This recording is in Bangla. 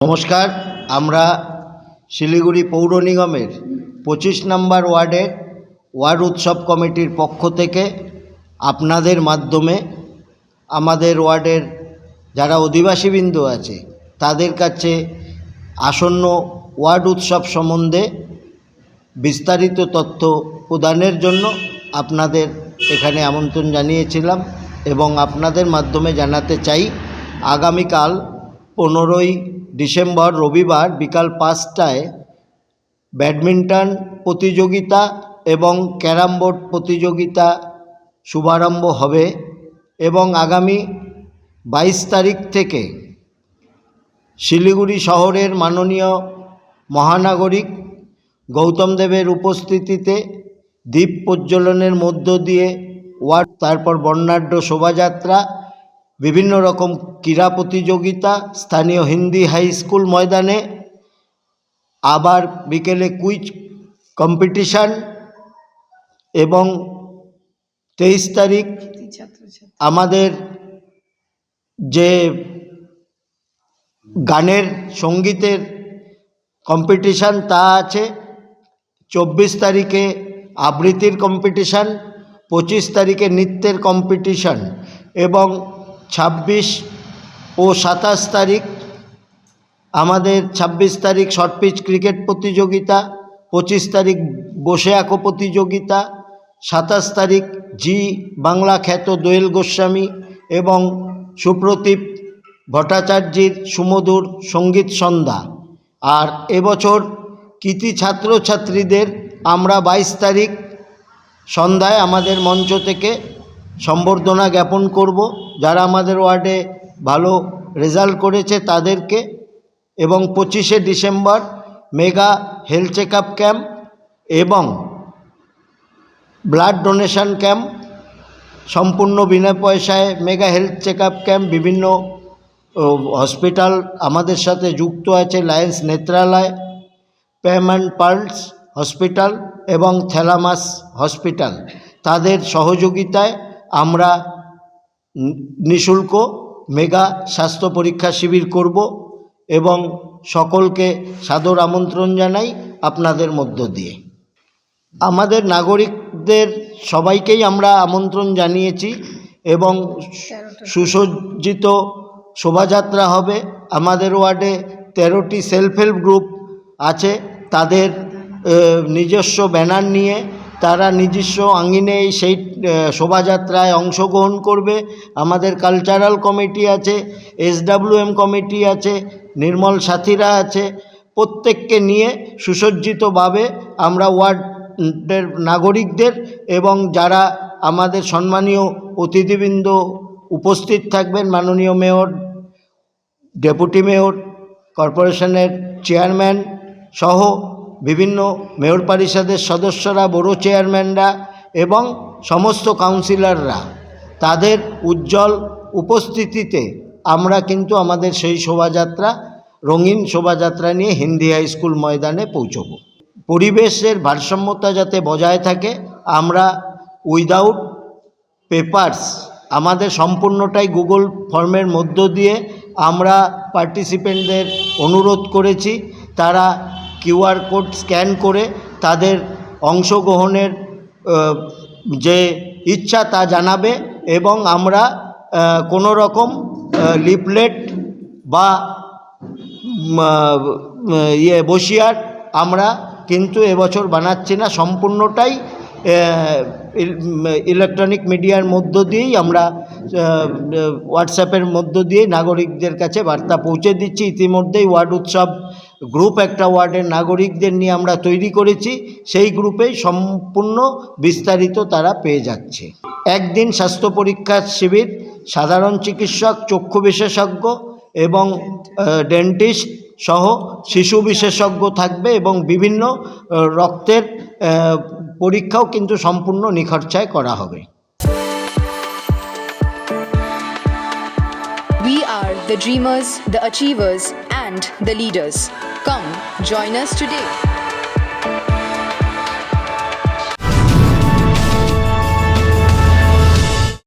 নমস্কার। আমরা শিলিগুড়ি পৌর নিগমের 25 নম্বর ওয়ার্ডের ওয়ার্ড উৎসব কমিটির পক্ষ থেকে আপনাদের মাধ্যমে আমাদের ওয়ার্ডের যারা অধিবাসীবৃন্দ আছে তাদের কাছে আসন্ন ওয়ার্ড উৎসব সম্বন্ধে বিস্তারিত তথ্য প্রদানের জন্য আপনাদের এখানে আমন্ত্রণ জানিয়েছিলাম এবং আপনাদের মাধ্যমে জানাতে চাই, আগামীকাল 15ই ডিসেম্বর রবিবার বিকাল 5টায় ব্যাডমিন্টন প্রতিযোগিতা এবং ক্যারাম বোর্ড প্রতিযোগিতা শুভারম্ভ হবে এবং আগামী 22 তারিখ থেকে শিলিগুড়ি শহরের মাননীয় মহানাগরিক গৌতম দেবের উপস্থিতিতে দীপ প্রজ্বলনের মধ্য দিয়ে ওয়ার্ড, তারপর বর্ণাঢ্য শোভাযাত্রা, বিভিন্ন রকম ক্রীড়া প্রতিযোগিতা স্থানীয় হিন্দি হাই স্কুল ময়দানে, আবার বিকেলে কুইজ কম্পিটিশান এবং 23 তারিখ আমাদের যে গানের সঙ্গীতের কম্পিটিশান তা আছে। 24 তারিখে আবৃত্তির কম্পিটিশান, 25 তারিখে নৃত্যের কম্পিটিশান এবং 26 ও 27 তারিখ আমাদের 26 তারিখ শর্ট পিচ ক্রিকেট প্রতিযোগিতা, 25 তারিখ বসে আঁকো প্রতিযোগিতা, 27 তারিখ জি বাংলা খ্যাত দোয়েল গোস্বামী এবং সুপ্রতীপ ভট্টাচার্যের সুমধুর সঙ্গীত সন্ধ্যা। আর এবছর কৃতি ছাত্রছাত্রীদের আমরা 22 তারিখ সন্ধ্যায় আমাদের মঞ্চ থেকে সম্বর্ধনা জ্ঞাপন করব, যারা আমাদের ওয়ার্ডে ভালো রেজাল্ট করেছে তাদেরকে। এবং 25শে December mega health check up camp এবং ব্লাড ডোনেশন ক্যাম্প, সম্পূর্ণ বিনা পয়সায় mega health check up camp. বিভিন্ন হসপিটাল আমাদের সাথে যুক্ত আছে, লায়েন্স নেত্রালয়, পেমেন্ট পার্লস হসপিটাল এবং থ্যালামাস হসপিটাল, তাদের সহযোগিতায় আমরা নিঃশুল্ক মেগা স্বাস্থ্য পরীক্ষা শিবির করব এবং সকলকে সাদর আমন্ত্রণ জানাই আপনাদের মধ্য দিয়ে। আমাদের নাগরিকদের সবাইকেই আমরা আমন্ত্রণ জানিয়েছি এবং সুসজ্জিত শোভাযাত্রা হবে। আমাদের ওয়ার্ডে 13টি সেলফ হেল্প গ্রুপ আছে, তাদের নিজস্ব ব্যানার নিয়ে তারা নিজস্ব আঙিনে সেই শোভাযাত্রায় অংশগ্রহণ করবে। আমাদের কালচারাল কমিটি আছে, SWM কমিটি আছে, নির্মল সাথীরা আছে, প্রত্যেককে নিয়ে সুসজ্জিতভাবে আমরা ওয়ার্ডের নাগরিকদের এবং যারা আমাদের সম্মানীয় অতিথিবৃন্দ উপস্থিত থাকবেন, মাননীয় মেয়র, ডেপুটি মেয়র, কর্পোরেশনের চেয়ারম্যান সহ বিভিন্ন মেয়র পরিষদের সদস্যরা, বড় চেয়ারম্যানরা এবং সমস্ত কাউন্সিলররা, তাদের উজ্জ্বল উপস্থিতিতে আমরা কিন্তু আমাদের সেই শোভাযাত্রা, রঙিন শোভাযাত্রা নিয়ে হিন্দি হাই স্কুল ময়দানে পৌঁছব। পরিবেশের ভারসাম্যতা যাতে বজায় থাকে, আমরা উইদাউট পেপারস আমাদের সম্পূর্ণটাই গুগল ফর্মের মধ্য দিয়ে আমরা পার্টিসিপেন্টদের অনুরোধ করেছি, তারা QR কোড স্ক্যান করে তাদের অংশগ্রহণের যে ইচ্ছা তা জানাবে এবং আমরা কোনো রকম লিফলেট বা বসিয়ার আমরা কিন্তু এবছর বানাচ্ছি না, সম্পূর্ণটাই ইলেকট্রনিক মিডিয়ার মধ্য দিয়েই আমরা হোয়াটসঅ্যাপের মধ্য দিয়ে নাগরিকদের কাছে বার্তা পৌঁছে দিচ্ছি। ইতিমধ্যেই ওয়ার্ড উৎসব গ্রুপ একটা ওয়ার্ডের নাগরিকদের নিয়ে আমরা তৈরি করেছি, সেই গ্রুপেই সম্পূর্ণ বিস্তারিত তারা পেয়ে যাচ্ছে। একদিন স্বাস্থ্য পরীক্ষার শিবির, সাধারণ চিকিৎসক, চক্ষু বিশেষজ্ঞ এবং ডেন্টিস্ট সহ শিশু বিশেষজ্ঞ থাকবে এবং বিভিন্ন রক্তের পরীক্ষাও কিন্তু সম্পূর্ণ নিখরচায় করা হবে। We are the dreamers, the achievers and the leaders. Come, join us today.